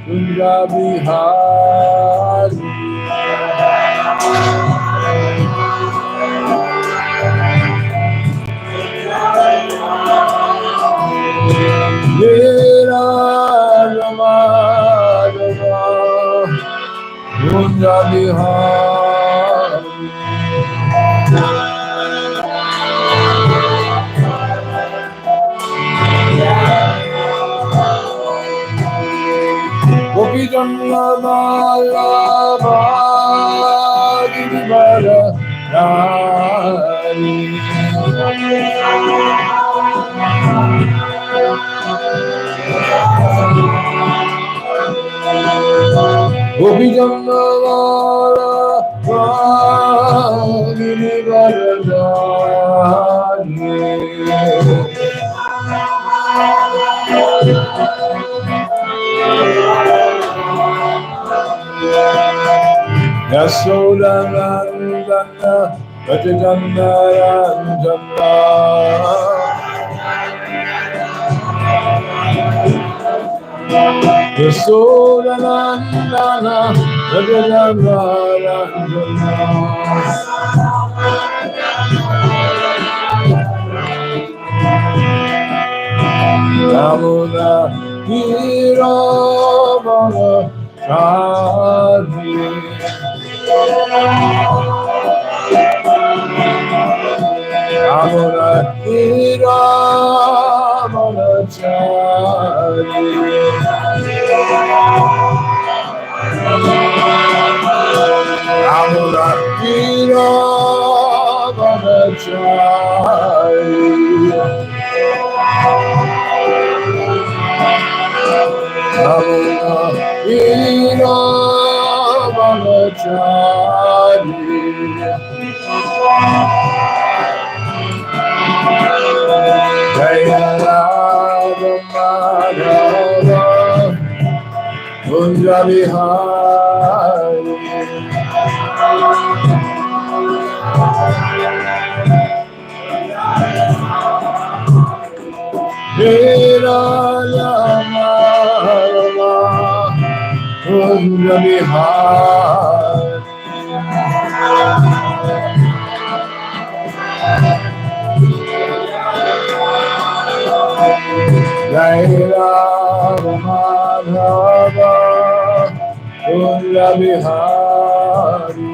Kunja Bihari Nira Ramadava Kunja Bihari Gopi Janna Vallabha Girivara Dhari Gopi Janna Vallabha Girivara Dhari Yasoda Nandana Rajananda Ranjana Yasoda Nandana Rajananda Ranjana Yamuna Dhiro Chari Amuna Dhiro Chari Amuna Dhiro Chari Amuna Dhiro Chari Jaya Radha Madhava Kunja Bihari Nira Madhava Kunja Bihari Jaya Radha Madhava Kunja Bihari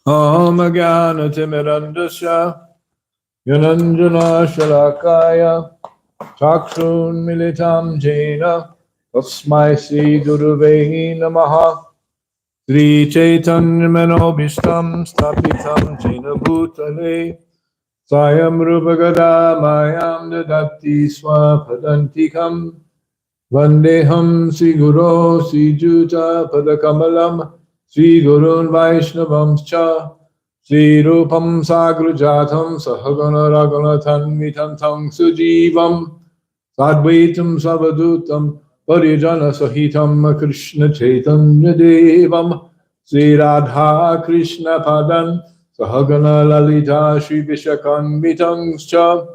Om Jnana Timirandasya Yananjana Shalakaya Chakshun Militam Jena Tasmai Sri Guruvehi Namaha Sri Chaitanya Manobhishtam Stapitam Jena Bhutale Swayam Rupagada Mayam Dadati Swapadantikam Vandeham Sri Guru Sri Juta Padakamalam Sri Gurun Vaishnavam Cha Sri Rupam Sagrajatam Sahagana Raghunathan Mitam Tang Sujivam Sadvaitam Savadutam Parijana Sahitam Krishna Chaitanya Devam Sri Radha Krishna Padan Sahagana Lalita Sri Vishakan Mitang Cha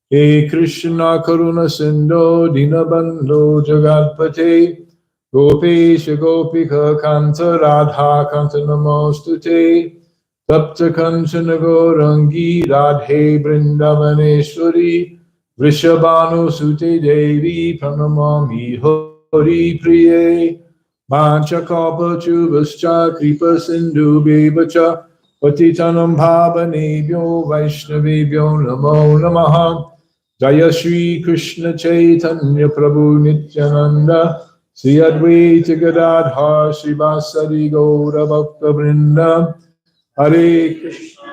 He Krishna Karuna Sindho Dinabandho Jagatpate Gopesha Gopika Kanta Radha Kanta Namostute Tapta Kanchana Gaurangi Radhe Vrindavaneshwari Vrishabhanu Sute Devi Pranamami Hori Priye Manchakapa Chubascha Kripa Sindhu Bevacha Patitanam Bhavanebhyo Vaishnavebhyo Namo Namaha Jaya Shri Krishna Chaitanya Prabhu Nityananda Sri Advaita Gadadhar Srivasadi Gaura Bhakta Vrinda Hare Krishna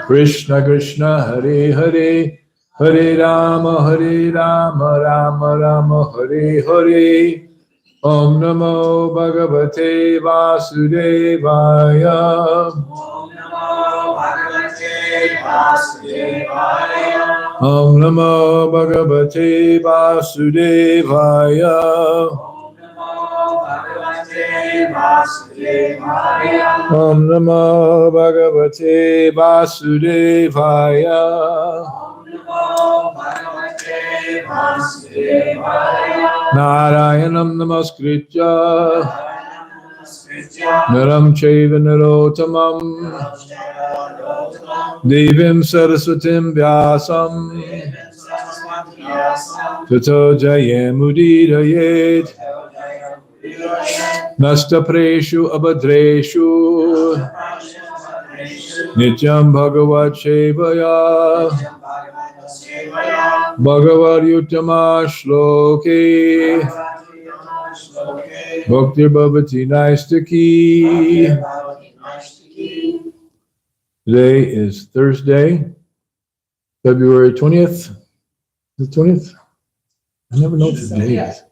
Krishna Krishna Hare Hare, Hare Rama Rama Rama Hare Hare. Om Namo Bhagavate Vasudevaya. Om Namo Bhagavate Vasudevaya. Om Namo Bhagavate Vasudevaya. Narayanam Namaskritya Naram Chaiva Narotamam Devim Saraswatim Vyasam Tato Jayamudidayet Nastapreshu Abhadreshu Nityam Bhagavad Shevaya Bhagavad Yuttama Shloke Bhakti Bhavati Naistaki. Today is Thursday, February 20th. The 20th? I never know the date.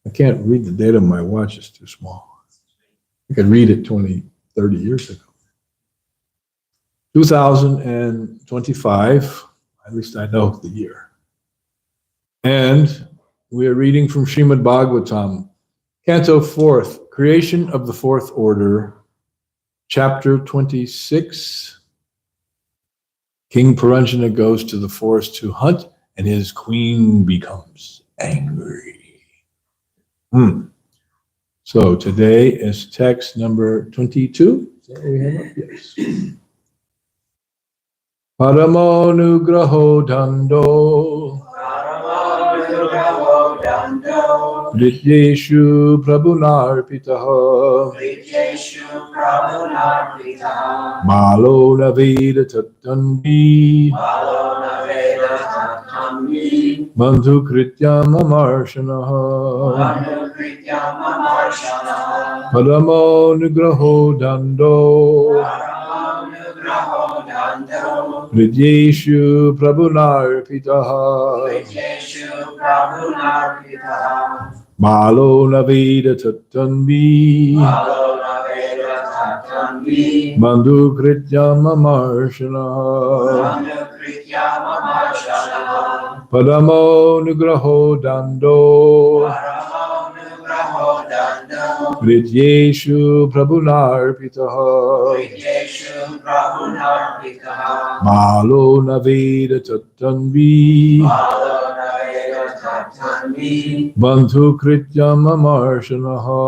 I can't read the date on my watch, it's too small. I could read it 20, 30 years ago. 2025, at least I know the year. And we are reading from Srimad Bhagavatam, Canto 4th, Creation of the Fourth Order, Chapter 26. King Puranjana goes to the forest to hunt, and his queen becomes angry. So today is text number 22. Is that what we have? Yes. Paramo nugraho dando Rityeshu Prabhunarpitaha Malo Naveda Tattanvi Bandhu Krityam Amarshanaha Paramo nugraho dando Rityeshu Prabhunarpitaha Malo Naveda Tattanvi Bandhu Krityam Amarshanaha Padamo Nugraho Dando Rityeshu Prabhunarpitaha Malo Naveda Tattanvi Bandhu Krityam Amarshanaha.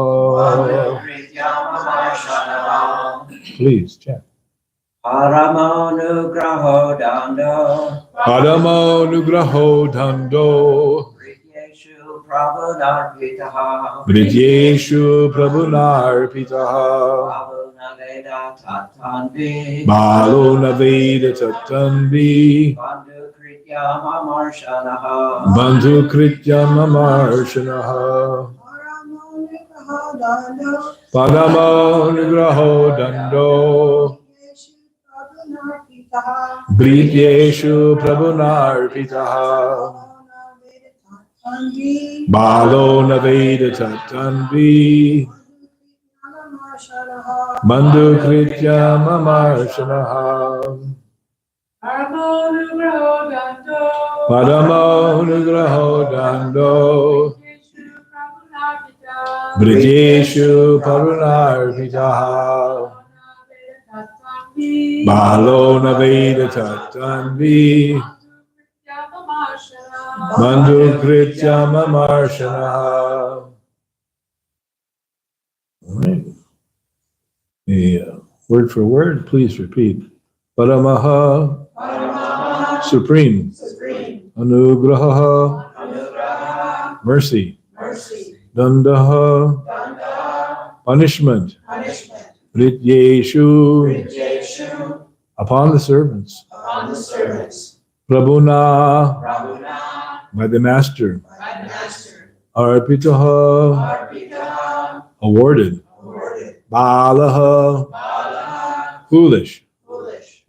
Please chant. Paramo nugraho dando Padamo Nugraho Dando Rityeshu Prabhunarpitaha Rityeshu Prabhunarpitaha Malo Naveda Tattanvi Bandhu Krityam Amarshanaha Padamo Nugraho Dando Rityeshu Prabhunarpitaha Balo Naveda Tattanvi Bandhu Krityam Amarshanaha Padamo Nugraho Dando Brijeshu Prabhunarpitaha Balo Naveda Tattanvi Bandhu Krityam Amarshanaha. All right. Word for word, please repeat. Paramaha, Supreme. Anugraha, mercy. Dandaha, punishment. Rityeshu, upon the servants. Prabhuna, by the master. Arpitaha, awarded. Balaha, foolish.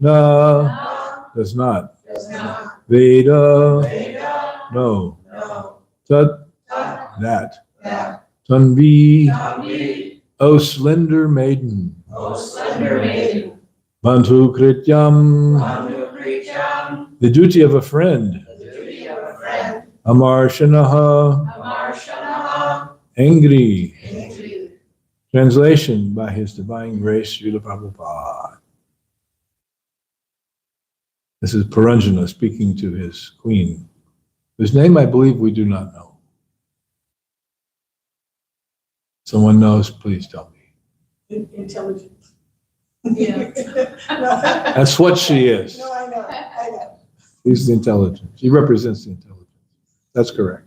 Na does not. Does not. Veda Veda. no. No. Tat Tat. that. That. Tanvi Tanvi. O slender maiden. O slender maiden. Bandhu krityam Bandhu krityam. the duty of a friend. The duty of a friend. Amarshanaha Amarshanaha. angry. Angry. Translation by His Divine Grace, Srila Prabhupada. This is Paranjana speaking to his queen, whose name I believe we do not know. Someone knows, please tell me. Intelligent. Yeah. No. That's what she is. No, I know. She's the intelligence. She represents the intelligence. That's correct.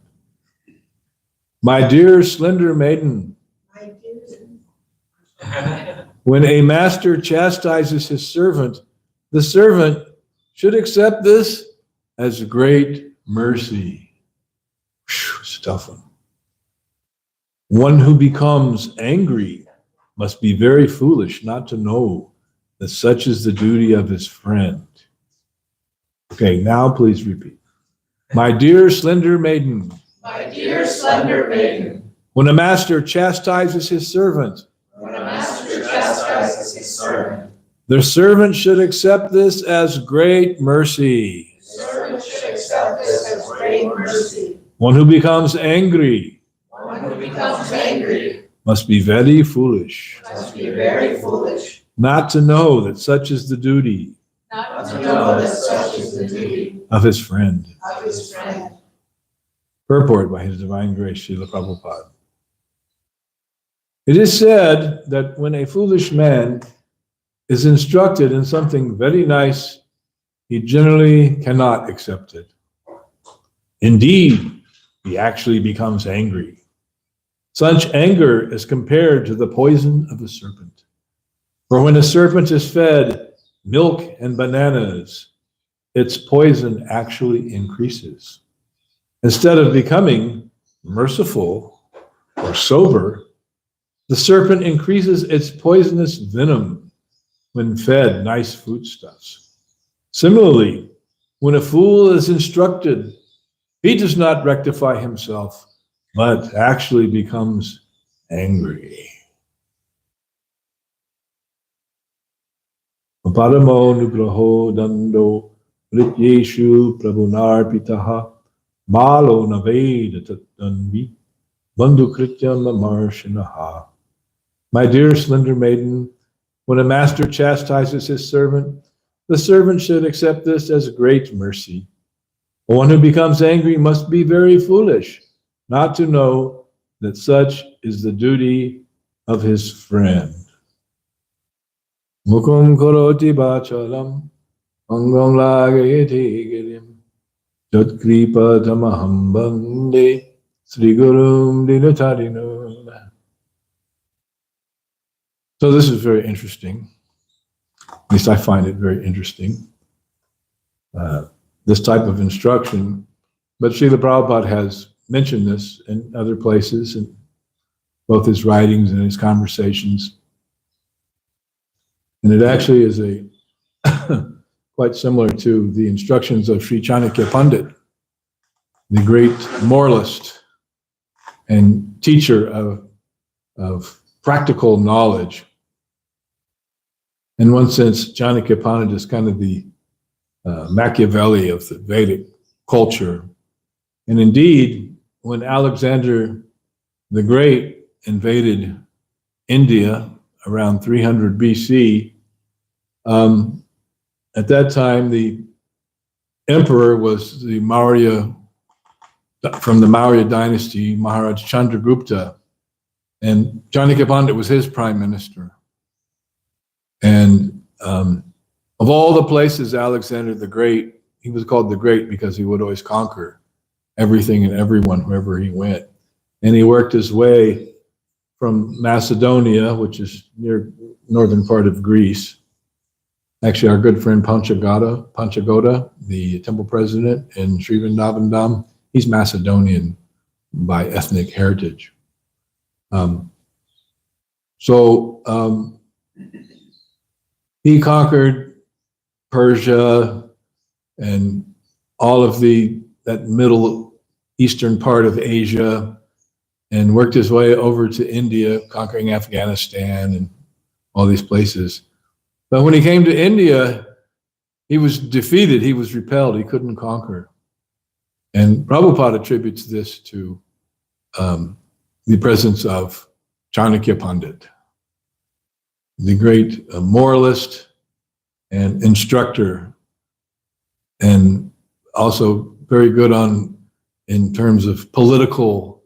My dear slender maiden, I did. when a master chastises his servant, the servant should accept this as great mercy. Stuffing. One who becomes angry must be very foolish not to know that such is the duty of his friend. Okay, now please repeat. My dear slender maiden, My dear slender maiden. when a master chastises his servant, When a master chastises his servant, the servant should accept this as great mercy. the servant should accept this as great mercy. One who becomes angry One who becomes angry must be very foolish must be very foolish not to know that such is the duty not to know that such is the duty of his friend. of his friend. Purport by His Divine Grace, Srila Prabhupada. It is said that when a foolish man is instructed in something very nice, he generally cannot accept it. Indeed, he actually becomes angry. Such anger is compared to the poison of a serpent. For when a serpent is fed milk and bananas, its poison actually increases. Instead of becoming merciful or sober, the serpent increases its poisonous venom when fed nice foodstuffs. Similarly, when a fool is instructed, he does not rectify himself, but actually becomes angry. Paramo nugraho dando vrityeshu prabhunarpitaha balo naveda tatanvi bandhu krityam amarshanaha. My dear slender maiden, when a master chastises his servant, the servant should accept this as great mercy. One who becomes angry must be very foolish not to know that such is the duty of his friend. Mukum karoti bachalam angam lagayati girim jat kripa tamaham bande sri gurum dinatarino. So this is very interesting. At least I find it very interesting. This type of instruction. But Srila Prabhupada has mentioned this in other places, in both his writings and his conversations. And it actually is a quite similar to the instructions of Sri Chanakya Pandit, the great moralist and teacher of practical knowledge. In one sense, Chanakya Pandit is kind of the Machiavelli of the Vedic culture. And indeed, when Alexander the Great invaded India around 300 BC, at that time the emperor was the Maurya, from the Maurya dynasty, Maharaj Chandragupta, and Chanakya Pandit was his prime minister. And of all the places, Alexander the Great, he was called the Great because he would always conquer everything and everyone wherever he went. And he worked his way from Macedonia, which is near northern part of Greece. Actually, our good friend Panchagoda, the temple president in Sri Vrindavan, he's Macedonian by ethnic heritage. He conquered Persia and all of that Middle Eastern part of Asia, and worked his way over to India, conquering Afghanistan and all these places. But when he came to India, he was defeated, he was repelled, he couldn't conquer. And Prabhupada attributes this to the presence of Chanakya Pandit, the great moralist and instructor, and also very good in terms of political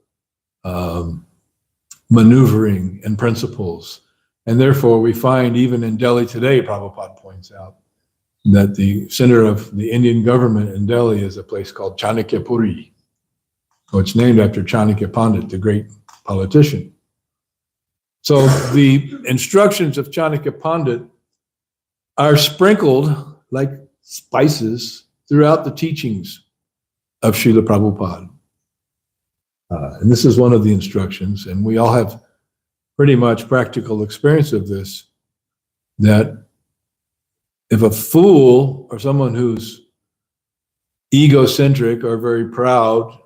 maneuvering and principles. And therefore, we find even in Delhi today, Prabhupada points out, that the center of the Indian government in Delhi is a place called Chanakyapuri. So it's named after Chanakya Pandit, the great politician. So the instructions of Chanakya Pandit are sprinkled like spices throughout the teachings of Srila Prabhupada. And this is one of the instructions, and we all have pretty much practical experience of this, that if a fool or someone who's egocentric or very proud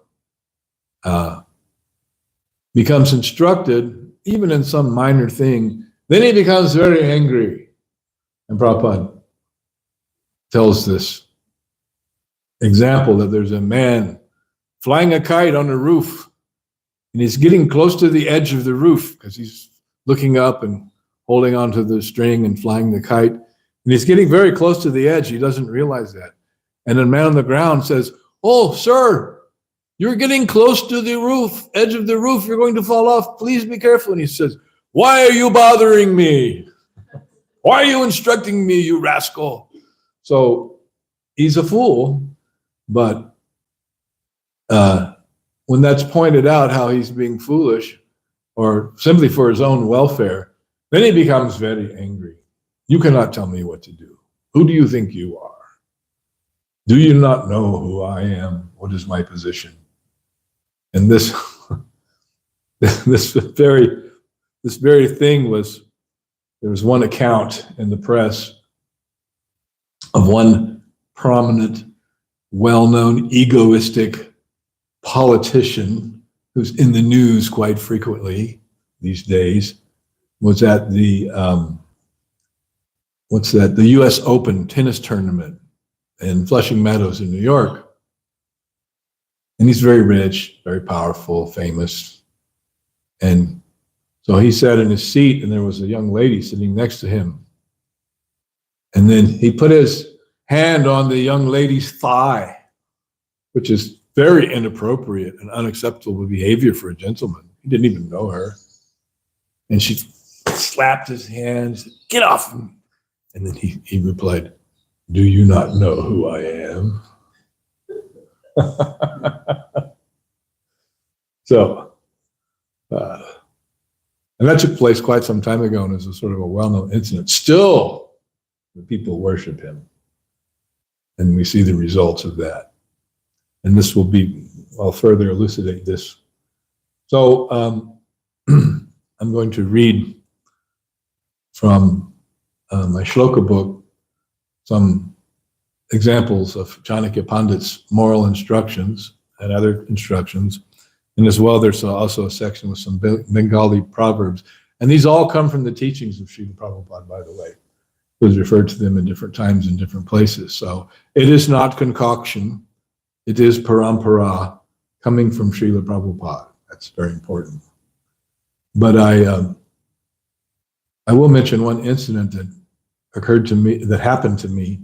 becomes instructed, even in some minor thing, then he becomes very angry. And Prabhupada tells this example that there's a man flying a kite on a roof, and he's getting close to the edge of the roof because he's looking up and holding onto the string and flying the kite. And he's getting very close to the edge. He doesn't realize that. And a man on the ground says, "Oh, sir, you're getting close to the roof, edge of the roof. You're going to fall off. Please be careful." And he says, "Why are you bothering me? Why are you instructing me, you rascal?" So he's a fool, but when that's pointed out how he's being foolish or simply for his own welfare, then he becomes very angry. "You cannot tell me what to do. Who do you think you are? Do you not know who I am? What is my position?" And this very thing was, there was one account in the press of one prominent, well-known, egoistic politician who's in the news quite frequently these days, was at the the US Open tennis tournament in Flushing Meadows in New York. And he's very rich, very powerful, famous. And so he sat in his seat, and there was a young lady sitting next to him. And then he put his hand on the young lady's thigh, which is very inappropriate and unacceptable behavior for a gentleman. He didn't even know her. And she slapped his hand, said, "Get off him." And then he replied, "Do you not know who I am?" So, and that took place quite some time ago, and is a sort of a well-known incident. Still, the people worship him. And we see the results of that. And this will be, I'll further elucidate this. So I'm going to read from my shloka book some examples of Chanakya Pandit's moral instructions and other instructions. And as well, there's also a section with some Bengali proverbs. And these all come from the teachings of Srila Prabhupada, by the way, who's referred to them in different times in different places. So it is not concoction. It is parampara coming from Srila Prabhupada. That's very important. But I will mention one incident that occurred to me, that happened to me.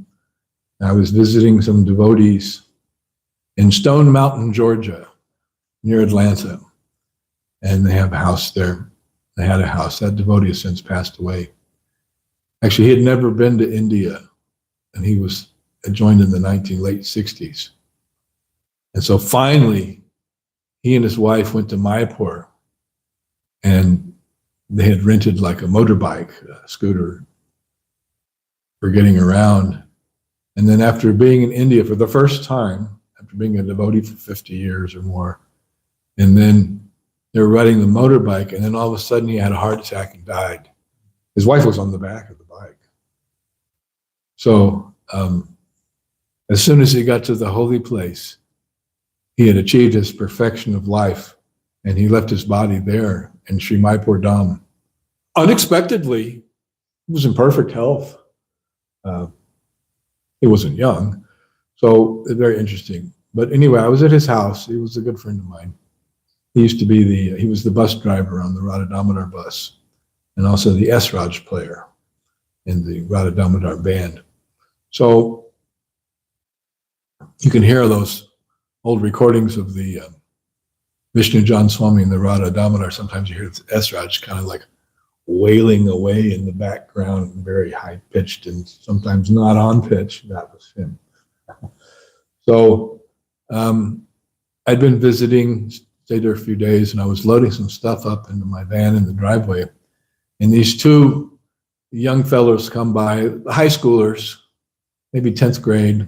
I was visiting some devotees in Stone Mountain, Georgia, near Atlanta. And they have a house there. They had a house. That devotee has since passed away. Actually, he had never been to India, and he was joined in the late 60s. And so finally, he and his wife went to Mayapur, and they had rented like a motorbike, a scooter, for getting around. And then after being in India for the first time, after being a devotee for 50 years or more, and then they were riding the motorbike, and then all of a sudden he had a heart attack and died. His wife was on the back of the bike. So as soon as he got to the holy place, he had achieved his perfection of life, and he left his body there in Sri Maipur Dham. Unexpectedly, he was in perfect health. He wasn't young, so very interesting. But anyway, I was at his house. He was a good friend of mine. He used to be he was the bus driver on the Radha Damodar bus, and also the S-Raj player in the Radha Damodar band. So you can hear those old recordings of the Vishnu Jan Swami and the Radha Damodar. Sometimes you hear the S-Raj kind of like wailing away in the background, very high pitched and sometimes not on pitch. That was him. So I'd been visiting, stayed there a few days, and I was loading some stuff up into my van in the driveway. And these two young fellows come by, high schoolers, maybe 10th grade,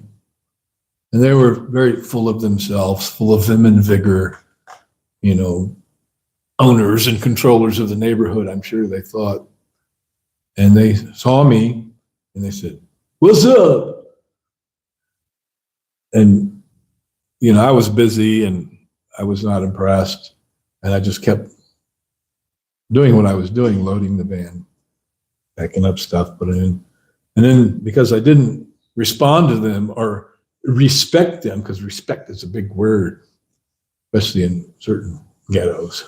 and they were very full of themselves, full of vim and vigor, you know, owners and controllers of the neighborhood, I'm sure they thought. And they saw me and they said, "What's up?" And, you know, I was busy and I was not impressed. And I just kept doing what I was doing, loading the van, packing up stuff, putting it in. And then because I didn't respond to them or respect them, because respect is a big word, especially in certain ghettos.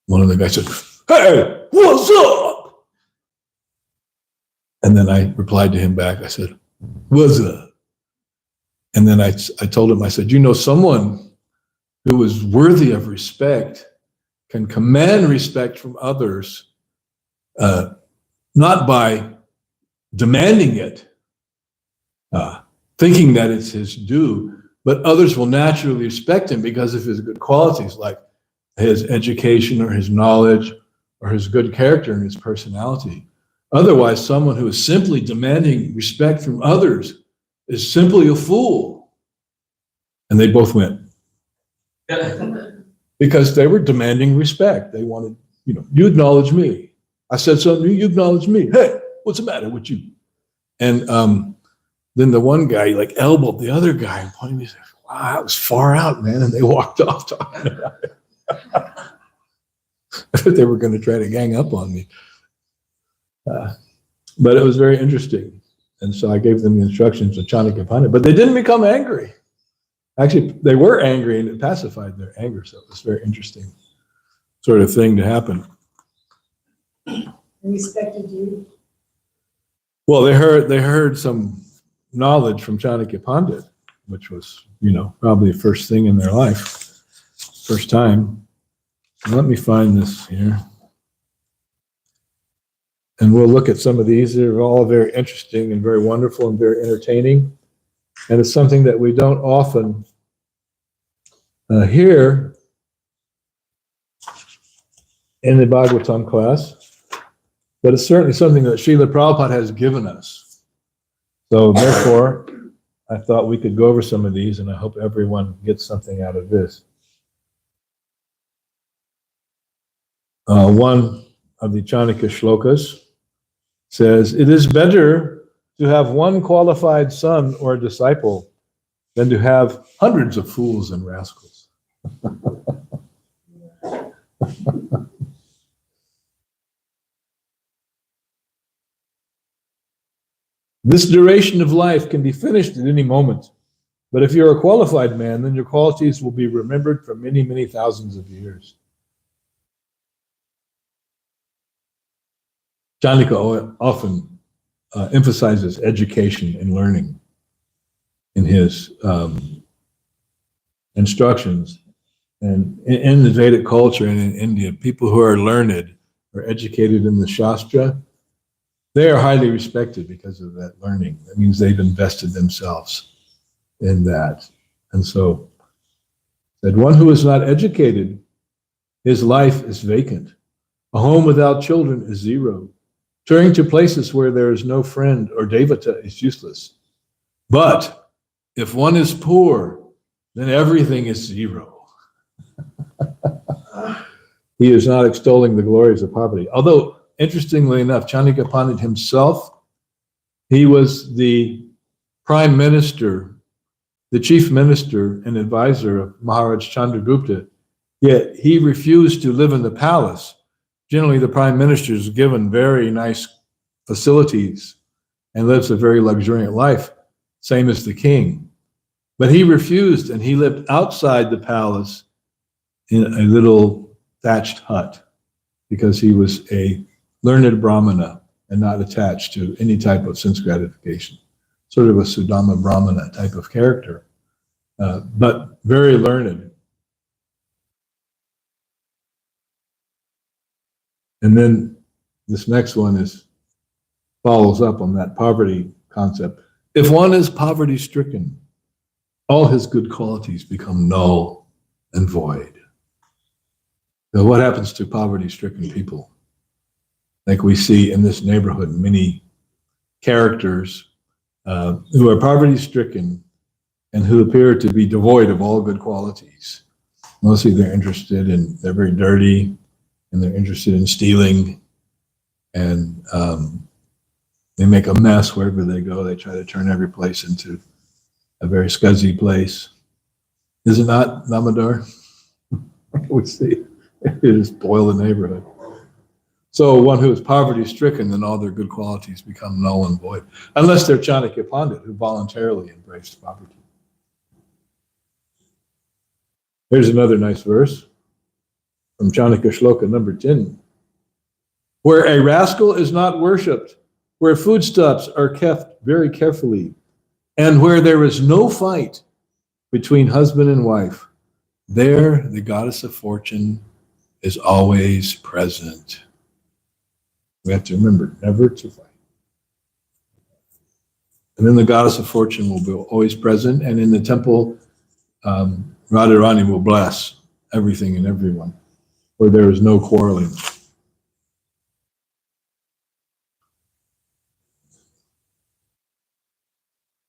One of the guys said, "Hey, what's up?" And then I replied to him back. I said, "What's up?" And then I told him, I said, "You know, someone who is worthy of respect can command respect from others, not by demanding it, thinking that it's his due, but others will naturally respect him because of his good qualities, like his education or his knowledge or his good character and his personality. Otherwise, someone who is simply demanding respect from others is simply a fool." And they both went. Because they were demanding respect. They wanted, you know, you acknowledge me. I said something, you acknowledge me. Hey, what's the matter with you? And then the one guy like elbowed the other guy and pointed me and said, "Wow, that was far out, man." And they walked off talking about it. I thought they were going to try to gang up on me. But it was very interesting. And so I gave them the instructions to Chanakya Pandit, but they didn't become angry. Actually, they were angry and it pacified their anger. So it was very interesting sort of thing to happen. Respected you. Well, they heard some knowledge from Chanakya Pandit, which was, you know, probably the first thing in their life, first time. Let me find this here. And we'll look at some of these. They're all very interesting and very wonderful and very entertaining. And it's something that we don't often hear in the Bhagavatam class, but it's certainly something that Srila Prabhupada has given us. So therefore, I thought we could go over some of these, and I hope everyone gets something out of this. One of the Chanakya shlokas says, "It is better to have one qualified son or disciple than to have hundreds of fools and rascals." This duration of life can be finished at any moment, but if you're a qualified man, then your qualities will be remembered for many, many thousands of years. Chanakya often emphasizes education and learning in his instructions. And in the Vedic culture and in India, people who are learned or educated in the Shastra, they are highly respected because of that learning. That means they've invested themselves in that. And so, that one who is not educated, his life is vacant. A home without children is zero. Turning to places where there is no friend or devata is useless. But if one is poor, then everything is zero. He is not extolling the glories of poverty. Although, interestingly enough, Chanakya Pandit himself He was the prime minister, the chief minister and advisor of Maharaj Chandragupta, yet he refused to live in the palace. Generally, the prime minister is given very nice facilities and lives a very luxuriant life, same as the king. But he refused, and he lived outside the palace in a little thatched hut because he was a learned Brahmana and not attached to any type of sense gratification. Sort of a Sudama Brahmana type of character, but very learned. And then this next one follows up on that poverty concept. If one is poverty stricken, all his good qualities become null and void. So what happens to poverty stricken people? Like we see in this neighborhood, many characters who are poverty stricken and who appear to be devoid of all good qualities. Mostly they're very dirty, and they're interested in stealing, and they make a mess wherever they go. They try to turn every place into a very scuzzy place. Is it not, Namadar? We see it just spoil the neighborhood. So one who is poverty stricken, then all their good qualities become null and void, unless they're Chanakya Pandit, who voluntarily embraced poverty. Here's another nice verse from Chanakya Shloka number 10. Where a rascal is not worshipped, where foodstuffs are kept very carefully, and where there is no fight between husband and wife, there the goddess of fortune is always present. We have to remember never to fight. And then the goddess of fortune will be always present, and in the temple, Radharani will bless everything and everyone, where there is no quarreling.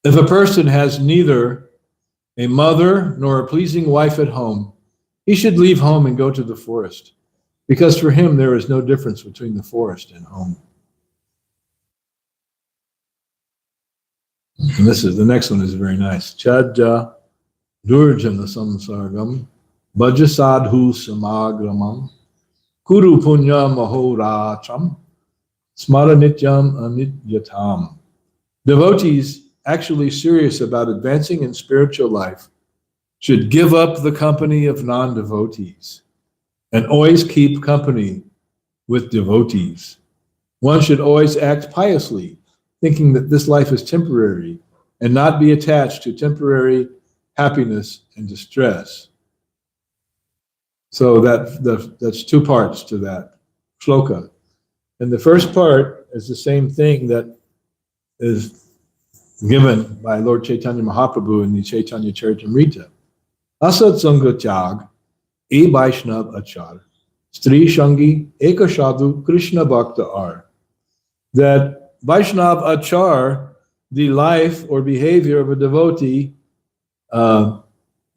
If a person has neither a mother nor a pleasing wife at home, he should leave home and go to the forest, because for him there is no difference between the forest and home. And the next one is very nice. Chadja durjana samsargam bhajasadhu samagramam kuru punya mahoracham smaranityam anityatam. Devotees actually serious about advancing in spiritual life should give up the company of non-devotees and always keep company with devotees. One should always act piously, thinking that this life is temporary and not be attached to temporary happiness and distress. So that's two parts to that shloka. And the first part is the same thing that is given by Lord Chaitanya Mahaprabhu in the Chaitanya Charitamrita. Asat Sangha Tyag, E Vaishnav Achar, Stri Shangi, Eka Sadhu, Krishna Bhakta Ar. That Vaishnav Achar, the life or behavior of a devotee,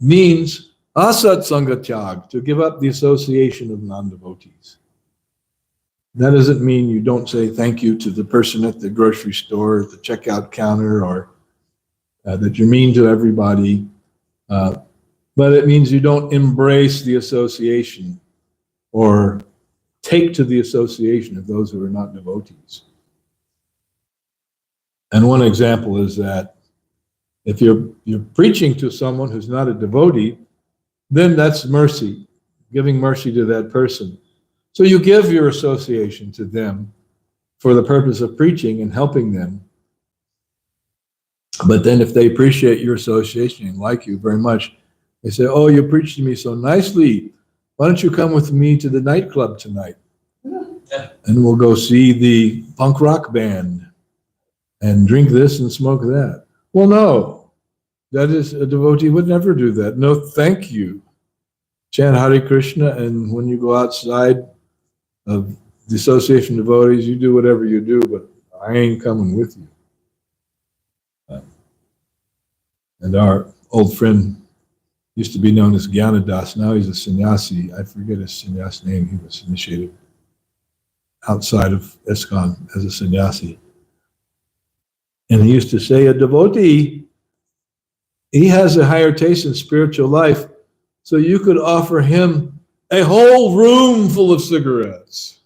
means Asat Sangha Tyag, to give up the association of non-devotees. That doesn't mean you don't say thank you to the person at the grocery store, at the checkout counter, or that you're mean to everybody. But it means you don't embrace the association or take to the association of those who are not devotees. And one example is that if you're preaching to someone who's not a devotee, then that's mercy, giving mercy to that person. So you give your association to them for the purpose of preaching and helping them. But then if they appreciate your association and like you very much, they say, oh, you preached to me so nicely. Why don't you come with me to the nightclub tonight? And we'll go see the punk rock band and drink this and smoke that. Well, no, that is, a devotee would never do that. No, thank you. Chant Hare Krishna, and when you go outside of the association of devotees, you do whatever you do, but I ain't coming with you. And our old friend used to be known as Gyanadas. Now he's a sannyasi. I forget his sannyas name. He was initiated outside of ISKCON as a sannyasi. And he used to say, a devotee, he has a higher taste in spiritual life, so you could offer him a whole room full of cigarettes.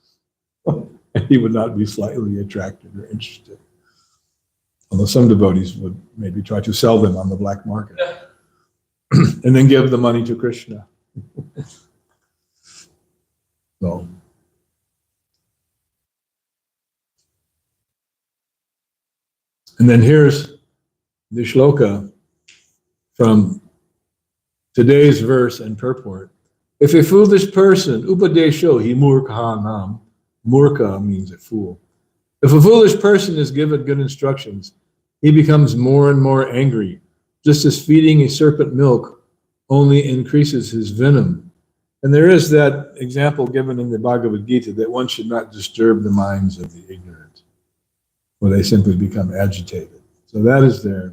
And he would not be slightly attracted or interested. Although some devotees would maybe try to sell them on the black market and then give the money to Krishna. So, and then here's the shloka from today's verse and purport. If a foolish person, upadesho hi murkhanam, murka means a fool. If a foolish person is given good instructions, he becomes more and more angry, just as feeding a serpent milk only increases his venom. And there is that example given in the Bhagavad Gita that one should not disturb the minds of the ignorant, or they simply become agitated. So that is there.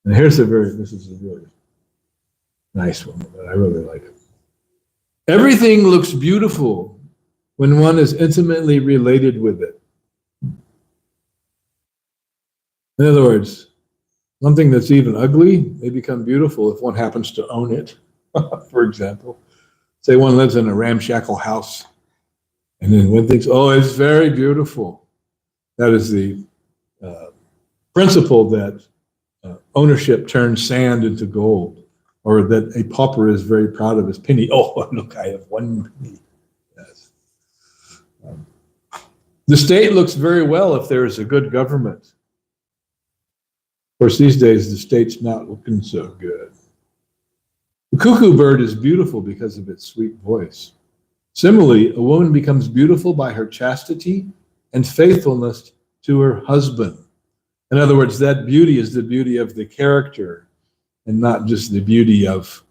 And here's this is a really nice one that I really like. Everything looks beautiful when one is intimately related with it. In other words, something that's even ugly may become beautiful if one happens to own it. For example, say one lives in a ramshackle house, and then one thinks, oh, it's very beautiful. That is the principle that ownership turns sand into gold, or that a pauper is very proud of his penny. Oh, look, I have one penny. Yes. The state looks very well if there is a good government. Of course, these days, the state's not looking so good. The cuckoo bird is beautiful because of its sweet voice. Similarly, a woman becomes beautiful by her chastity and faithfulness to her husband. In other words, that beauty is the beauty of the character and not just the beauty of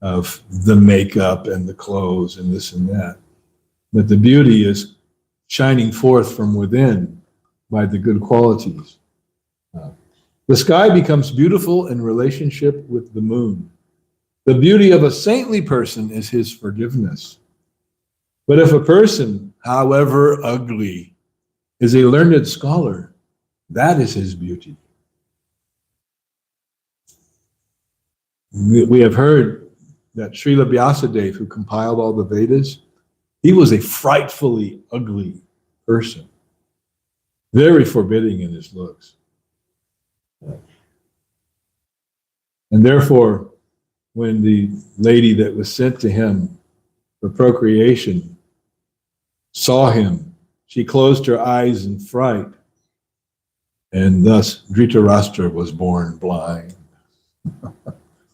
the makeup and the clothes and this and that. But the beauty is shining forth from within by the good qualities. The sky becomes beautiful in relationship with the moon. The beauty of a saintly person is his forgiveness. But if a person, however ugly, is a learned scholar, that is his beauty. We have heard that Srila Vyasadeva, who compiled all the Vedas, he was a frightfully ugly person, very forbidding in his looks. And therefore, when the lady that was sent to him for procreation saw him, she closed her eyes in fright, and thus Dhritarashtra was born blind.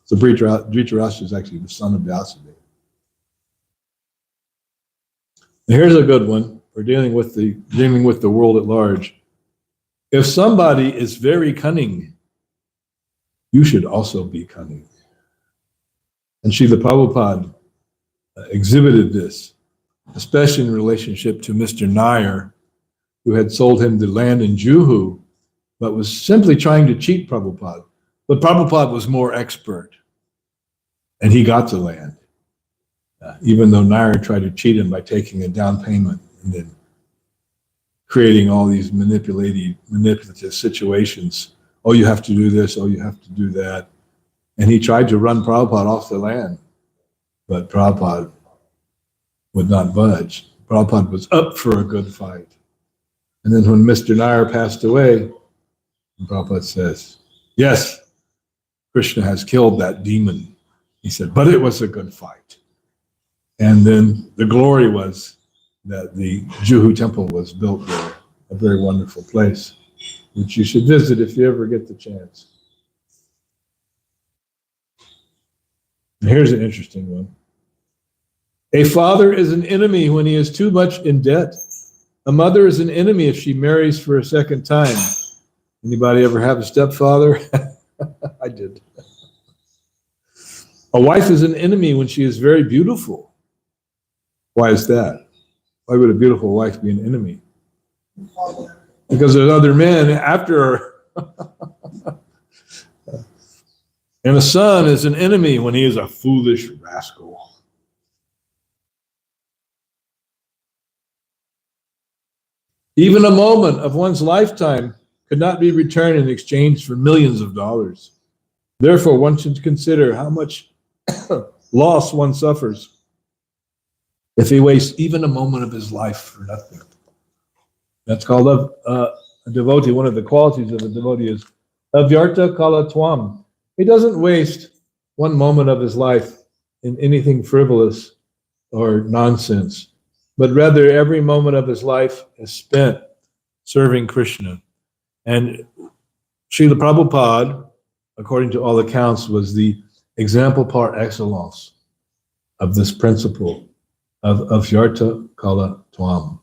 So Dhritarashtra is actually the son of Vyasadeva. And here's a good one for dealing with the world at large. If somebody is very cunning, you should also be cunning. And Srila Prabhupada exhibited this, especially in relationship to Mr. Nair, who had sold him the land in Juhu, but was simply trying to cheat Prabhupada. But Prabhupada was more expert, and he got the land, even though Nair tried to cheat him by taking a down payment and then creating all these manipulative situations. Oh, you have to do this. Oh, you have to do that. And he tried to run Prabhupada off the land, but Prabhupada would not budge. Prabhupada was up for a good fight. And then when Mr. Nair passed away, Prabhupada says, yes, Krishna has killed that demon. He said, but it was a good fight. And then the glory was that the Juhu temple was built there, a very wonderful place, which you should visit if you ever get the chance. And here's an interesting one. A father is an enemy when he is too much in debt. A mother is an enemy if she marries for a second time. Anybody ever have a stepfather? I did. A wife is an enemy when she is very beautiful. Why is that? Why would a beautiful wife be an enemy? Because there's other men after her. And a son is an enemy when he is a foolish rascal. Even a moment of one's lifetime could not be returned in exchange for millions of dollars. Therefore, one should consider how much loss one suffers if he wastes even a moment of his life for nothing. That's called a devotee. One of the qualities of a devotee is avyarta kala twam. He doesn't waste one moment of his life in anything frivolous or nonsense, but rather every moment of his life is spent serving Krishna. And Srila Prabhupada, according to all accounts, was the example par excellence of this principle of avyarta kala twam.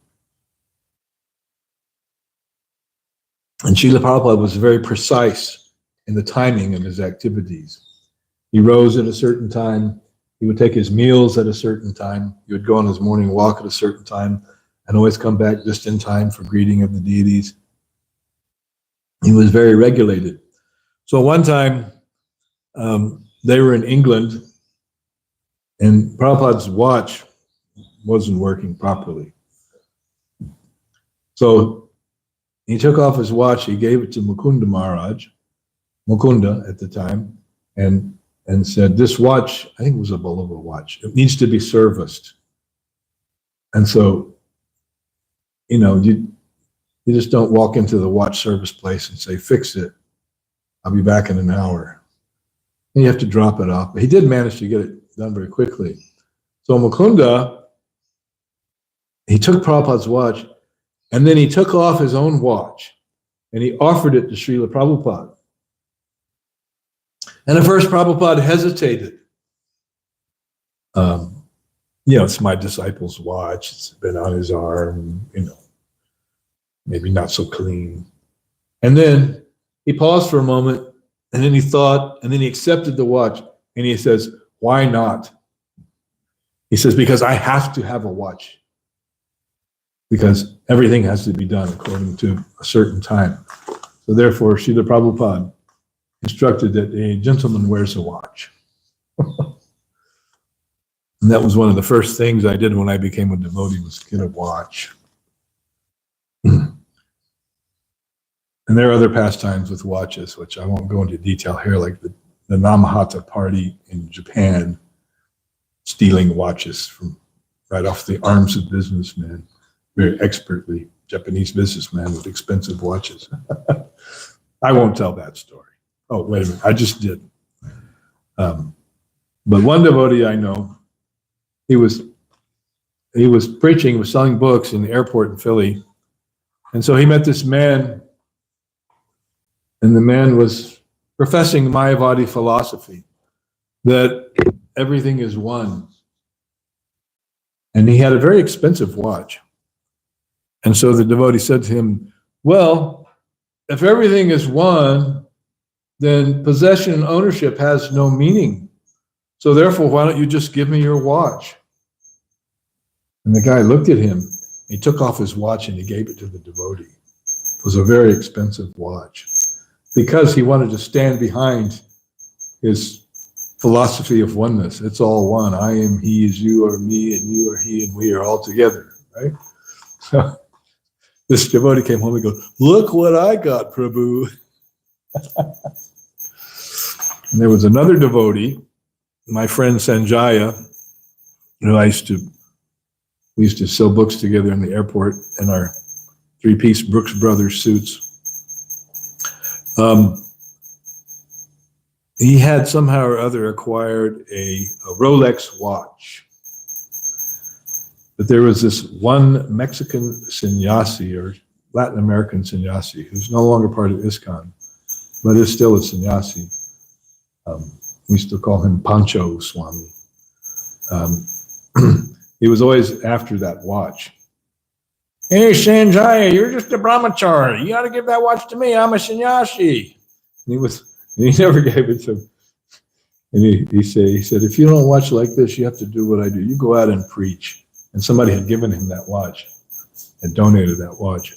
And Srila Prabhupada was very precise in the timing of his activities. He rose at a certain time. He would take his meals at a certain time. He would go on his morning walk at a certain time and always come back just in time for greeting of the deities. He was very regulated. So one time, they were in England, and Prabhupada's watch wasn't working properly. So he took off his watch, he gave it to Mukunda Maharaj, Mukunda at the time, and said, this watch, I think it was a Bulova watch, it needs to be serviced. And so, you know, you just don't walk into the watch service place and say, fix it, I'll be back in an hour. And you have to drop it off. But he did manage to get it done very quickly. So Mukunda, he took Prabhupada's watch, and then he took off his own watch, and he offered it to Srila Prabhupada. And at first Prabhupada hesitated. You know, it's my disciple's watch, it's been on his arm, you know, maybe not so clean. And then he paused for a moment, and then he thought, and then he accepted the watch, and he says, why not? He says, because I have to have a watch. Because everything has to be done according to a certain time. So therefore, Srila Prabhupada instructed that a gentleman wears a watch. And that was one of the first things I did when I became a devotee, was get a watch. And there are other pastimes with watches, which I won't go into detail here, like the Namahata party in Japan, stealing watches from right off the arms of businessmen, very expertly, Japanese businessmen with expensive watches. I won't tell that story. Oh, wait a minute, I just did. But one devotee I know, he was preaching, he was selling books in the airport in Philly. And so he met this man, and the man was professing Mayavadi philosophy, that everything is one. And he had a very expensive watch. And so the devotee said to him, well, if everything is one, then possession and ownership has no meaning. So therefore, why don't you just give me your watch? And the guy looked at him, he took off his watch and he gave it to the devotee. It was a very expensive watch, because he wanted to stand behind his philosophy of oneness. It's all one. I am he, is you are me, and you are he, and we are all together, right? So this devotee came home and goes, look what I got, Prabhu. And there was another devotee, my friend Sanjaya, who we used to sell books together in the airport in our three-piece Brooks Brothers suits. He had somehow or other acquired a Rolex watch. But there was this one Mexican sannyasi, or Latin American sannyasi, who's no longer part of ISKCON, but is still a sannyasi. We used to call him Pancho Swami. He was always after that watch. Hey, Sanjaya, you're just a brahmachari. You got to give that watch to me. I'm a sannyasi. And he never gave it to him. And he said, if you don't watch like this, you have to do what I do. You go out and preach. And somebody had given him that watch, had donated that watch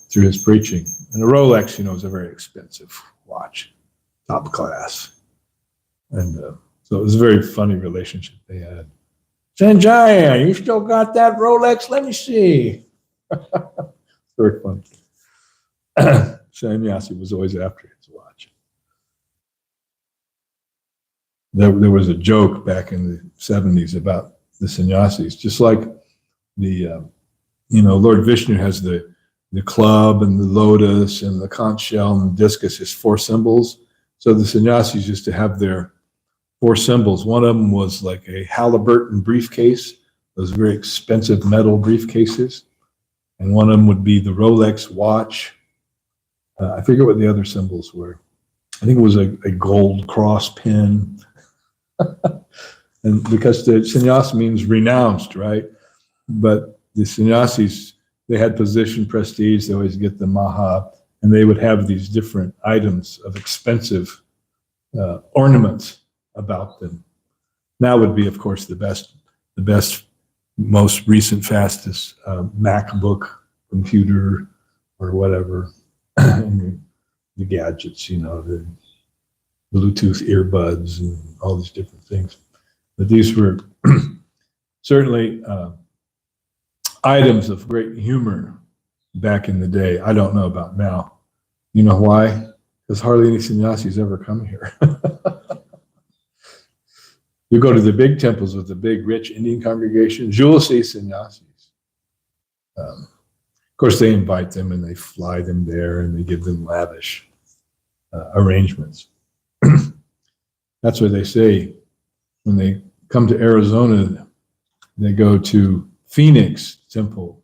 through his preaching. And a Rolex, is a very expensive watch, top class. And so it was a very funny relationship they had. Sanjaya, you still got that Rolex? Let me see. Very funny. Sannyasi was always after his watch. There was a joke back in the 70s about the sannyasis, just like the, Lord Vishnu has the club and the lotus and the conch shell and the discus, his 4 symbols. So the sannyasis used to have their 4 symbols. One of them was like a Halliburton briefcase, those very expensive metal briefcases. And one of them would be the Rolex watch. I forget what the other symbols were. I think it was a gold cross pin. And because the sannyas means renounced, right? But the sannyasis, they had position, prestige, they always get the maha, and they would have these different items of expensive ornaments about them. Now would be, of course, the best, most recent, fastest MacBook computer or whatever, and the gadgets, the Bluetooth earbuds and all these different things. But these were certainly items of great humor back in the day. I don't know about now. You know why? Because hardly any sannyasis ever come here. You go to the big temples with the big, rich Indian congregations, you'll see sannyasis. Of course, they invite them and they fly them there and they give them lavish arrangements. That's what they say when they come to Arizona. They go to Phoenix Temple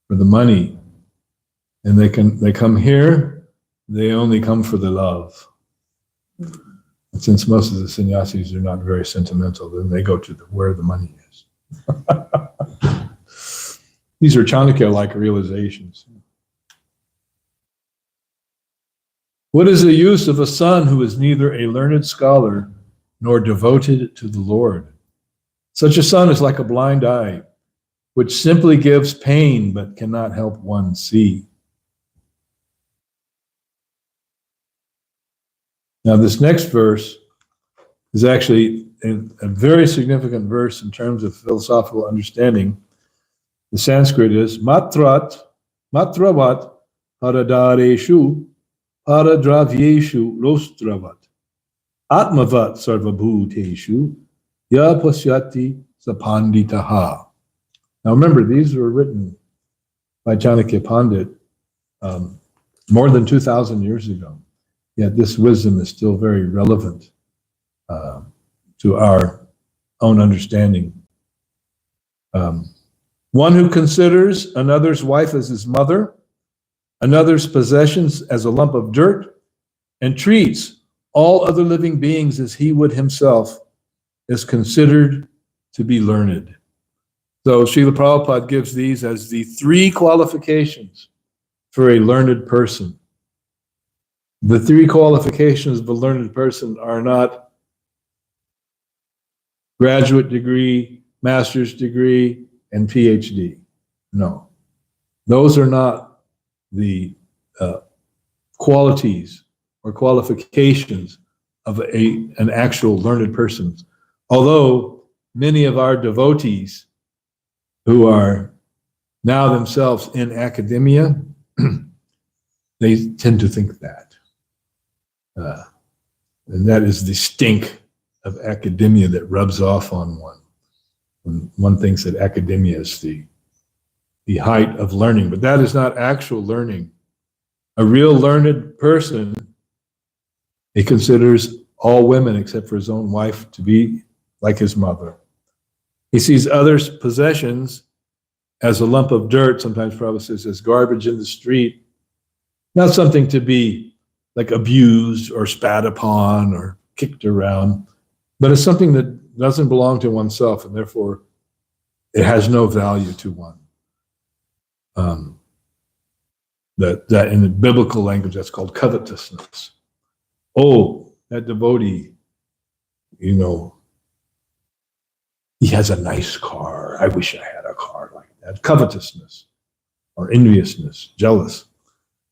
for the money, and they come here. They only come for the love. And since most of the sannyasis are not very sentimental, then they go to where the money is. These are Chanakya-like realizations. What is the use of a son who is neither a learned scholar nor devoted to the Lord? Such a son is like a blind eye, which simply gives pain but cannot help one see. Now, this next verse is actually a very significant verse in terms of philosophical understanding. The Sanskrit is matravat paradareshu paradravyeshu rostravat atmavat sarvabhuteshu ya pasyati sapanditaha. Now remember, these were written by Chanakya Pandit more than 2,000 years ago. Yet this wisdom is still very relevant to our own understanding. One who considers another's wife as his mother, another's possessions as a lump of dirt, and treats all other living beings as he would himself, is considered to be learned. So Srila Prabhupada gives these as the 3 qualifications for a learned person. The 3 qualifications of a learned person are not graduate degree, master's degree, and PhD. No. Those are not the qualities or qualifications of an actual learned person. Although many of our devotees who are now themselves in academia, they tend to think that. And that is the stink of academia that rubs off on one. When one thinks that academia is the height of learning, but that is not actual learning. A real learned person, he considers all women except for his own wife to be like his mother. He sees others' possessions as a lump of dirt, sometimes Prabhupada says as garbage in the street, not something to be like abused or spat upon or kicked around, but it's something that doesn't belong to oneself, and therefore it has no value to one. That in the biblical language, that's called covetousness. Oh, that devotee, he has a nice car. I wish I had a car like that. Covetousness or enviousness, jealous.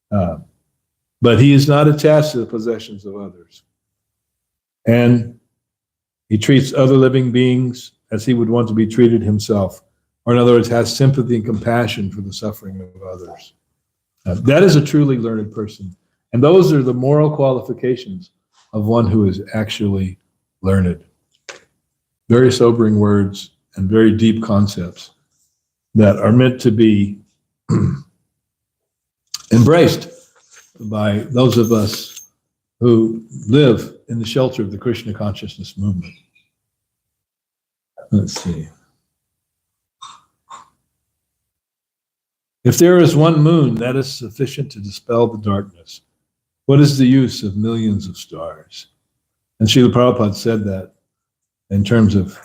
But he is not attached to the possessions of others. And he treats other living beings as he would want to be treated himself. Or in other words, has sympathy and compassion for the suffering of others. That is a truly learned person. And those are the moral qualifications of one who is actually learned. Very sobering words and very deep concepts that are meant to be embraced by those of us who live in the shelter of the Krishna consciousness movement. Let's see. If there is one moon, that is sufficient to dispel the darkness. What is the use of millions of stars? And Srila Prabhupada said that in terms of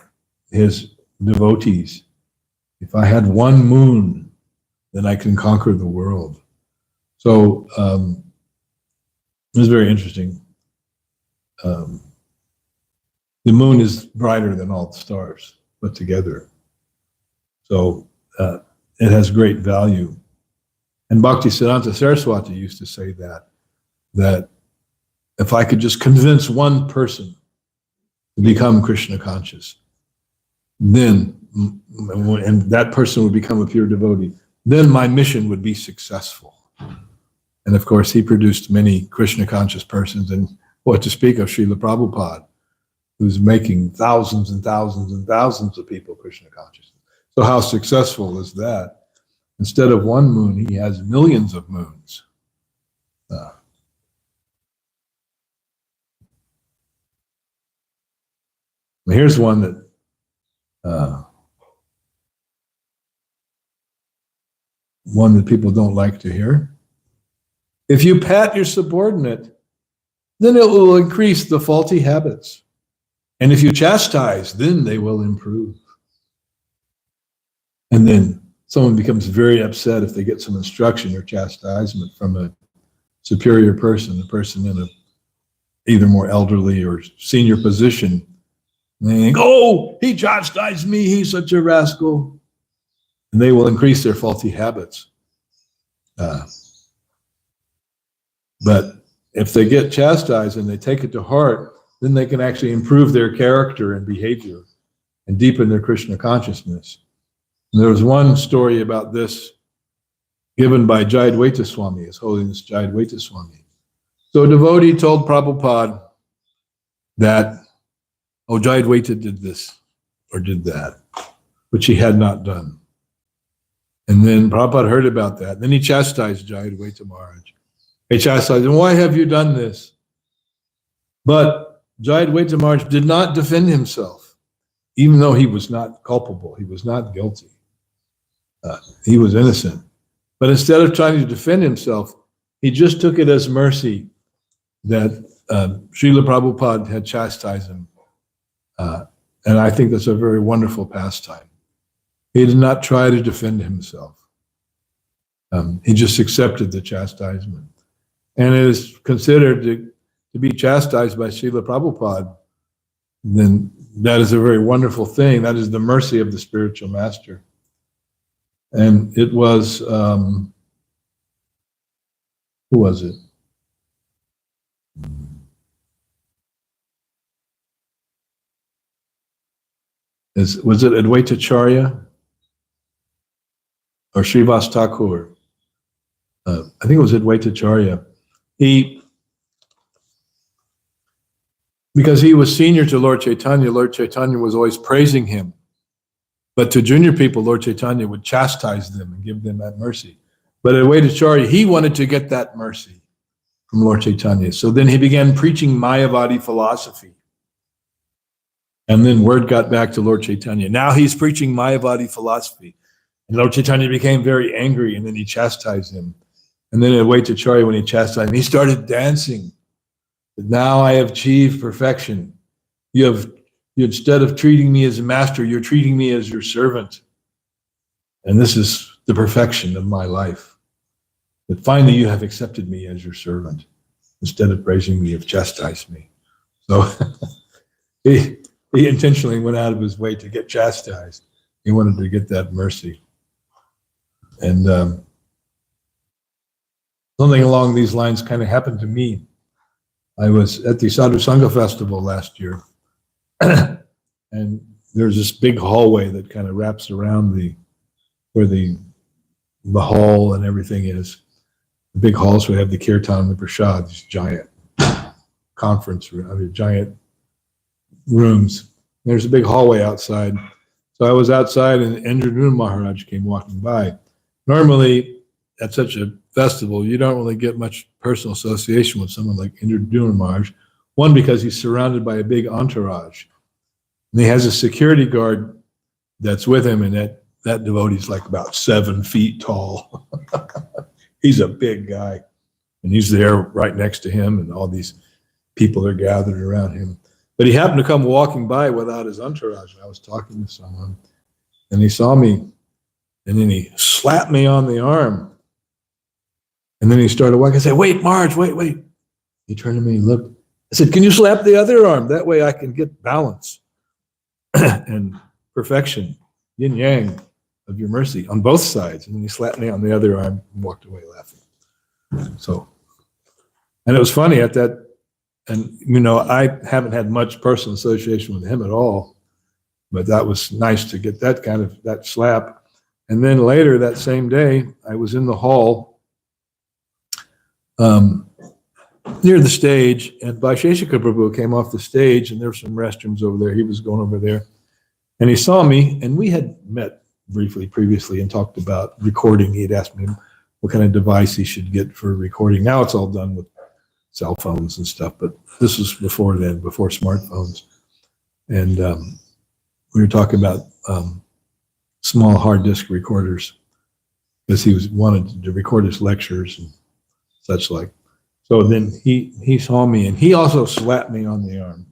his devotees. If I had one moon, then I can conquer the world. So it was very interesting. The moon is brighter than all the stars put together. So it has great value. And Bhaktisiddhanta Saraswati used to say that if I could just convince one person to become Krishna conscious, then, and that person would become a pure devotee, then my mission would be successful. And of course, he produced many Krishna conscious persons, and what to speak of Srila Prabhupada, who's making thousands and thousands and thousands of people Krishna conscious. So how successful is that? Instead of one moon, he has millions of moons. Here's one that people don't like to hear. If you pat your subordinate, then it will increase the faulty habits. And if you chastise, then they will improve. And then someone becomes very upset if they get some instruction or chastisement from a superior person, a person in a either more elderly or senior position. And they think, oh, he chastised me, he's such a rascal. And they will increase their faulty habits. But if they get chastised and they take it to heart, then they can actually improve their character and behavior and deepen their Krishna consciousness. And there was one story about this given by Jayadvaita Swami, His Holiness Jayadvaita Swami. So a devotee told Prabhupada that, oh, Jayadvaita did this or did that, which he had not done. And then Prabhupada heard about that. Then he chastised Jayadvaita Maharaj. He chastised him, why have you done this? But Jayadvaita Maharaj did not defend himself, even though he was not culpable. He was not guilty. He was innocent. But instead of trying to defend himself, he just took it as mercy that Srila Prabhupada had chastised him. And I think that's a very wonderful pastime. He did not try to defend himself. He just accepted the chastisement. And it is considered to be chastised by Srila Prabhupada, then that is a very wonderful thing. That is the mercy of the spiritual master. And it was, who was it? Was it Advaita Charya or Srivas Thakur? I think it was Advaita Charya. Because he was senior to Lord Chaitanya was always praising him. But to junior people, Lord Chaitanya would chastise them and give them that mercy. But Advaita Charya, he wanted to get that mercy from Lord Chaitanya. So then he began preaching Mayavadi philosophy. And then word got back to Lord Chaitanya. Now he's preaching Mayavadi philosophy. And Lord Chaitanya became very angry, and then he chastised him. And then Advaita Charya, when he chastised him, he started dancing. Now I have achieved perfection. Instead of treating me as a master, you're treating me as your servant. And this is the perfection of my life. That finally you have accepted me as your servant. Instead of praising me, you've chastised me. So he intentionally went out of his way to get chastised. He wanted to get that mercy. And something along these lines kind of happened to me. I was at the Sadhu Sangha Festival last year. And there's this big hallway that kind of wraps around where the hall and everything is. the big halls. We have the kirtan and the prasad, these giant conference room, giant rooms. There's a big hallway outside. So I was outside and Indraduna Maharaj came walking by. Normally, at such a festival, you don't really get much personal association with someone like Indraduna Maharaj. One, because he's surrounded by a big entourage. And he has a security guard that's with him, and that devotee's like about 7 feet tall. He's a big guy. And he's there right next to him, and all these people are gathered around him. But he happened to come walking by without his entourage. I was talking to someone, and he saw me, and then he slapped me on the arm. And then he started walking. I said, "Wait, Marge, wait." He turned to me and looked. I said, "Can you slap the other arm? That way I can get balance and perfection, yin yang of your mercy on both sides." And then he slapped me on the other arm and walked away laughing. So, and it was funny at that. And, you know, I haven't had much personal association with him at all, but that was nice to get that slap. And then later that same day, I was in the hall near the stage, and Vaisheshika Prabhu came off the stage, and there were some restrooms over there. He was going over there, and he saw me, and we had met briefly previously and talked about recording. He had asked me what kind of device he should get for recording. Now it's all done with cell phones and stuff, but this was before then, before smartphones. And we were talking about small hard disk recorders, because he wanted to record his lectures and such like. So then he saw me, and he also slapped me on the arm.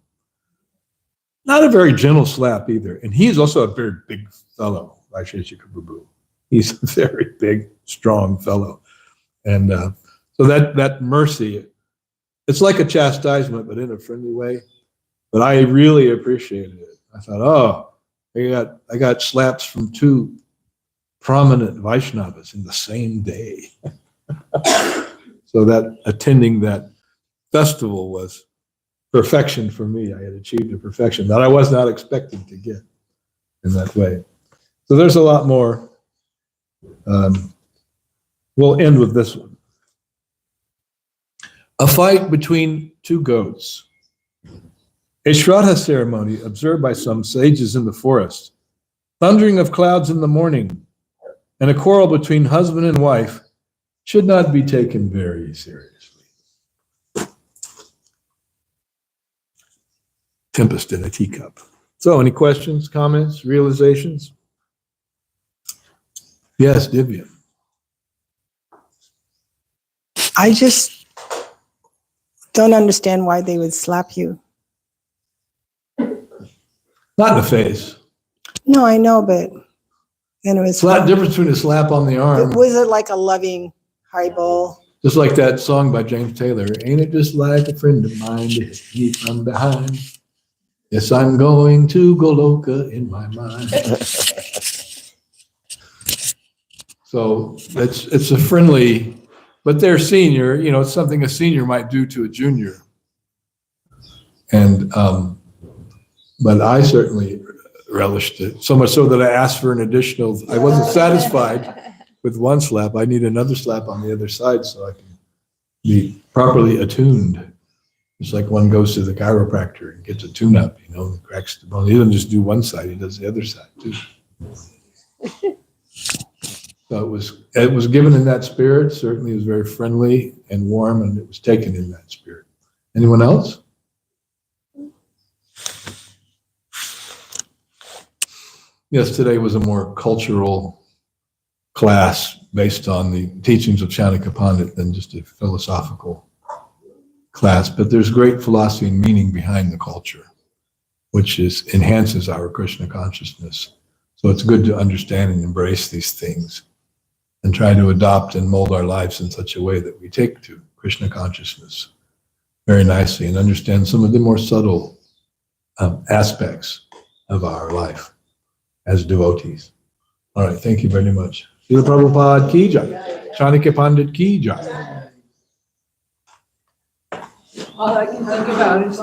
Not a very gentle slap either. And he's also a very big fellow, Vaisheshika Prabhu. He's a very big, strong fellow. And so that mercy, it's like a chastisement, but in a friendly way. But I really appreciated it. I thought, oh, I got slaps from 2 prominent Vaishnavas in the same day. So that attending that festival was perfection for me. I had achieved a perfection that I was not expecting to get in that way. So there's a lot more. We'll end with this one. A fight between 2 goats. A Shraddha ceremony observed by some sages in the forest, thundering of clouds in the morning, and a quarrel between husband and wife should not be taken very seriously. Tempest in a teacup. So, any questions, comments, realizations? Yes, Divya. I just don't understand why they would slap you. Not in the face. No, I know, but then it was. It's a lot difference between a slap on the arm. Was it like a loving highball? Just like that song by James Taylor. Ain't it just like a friend of mine to hit me from behind? Yes, I'm going to Goloka in my mind. So it's a friendly, but they're senior, you know, it's something a senior might do to a junior. And, but I certainly relished it, so much so that I asked for an additional, I wasn't satisfied with one slap. I need another slap on the other side so I can be properly attuned. It's like one goes to the chiropractor and gets a tune-up, you know, and cracks the bone. He doesn't just do one side, he does the other side too. So it was given in that spirit. Certainly it was very friendly and warm, and it was taken in that spirit. Anyone else? Yes, today was a more cultural class based on the teachings of Chanakya Pandit than just a philosophical class. But there's great philosophy and meaning behind the culture, which enhances our Krishna consciousness. So it's good to understand and embrace these things and try to adopt and mold our lives in such a way that we take to Krishna consciousness very nicely and understand some of the more subtle aspects of our life as devotees. All right, thank you very much. Srila Prabhupada ki jai. Chanakya Pandit ki jai. All I can think about is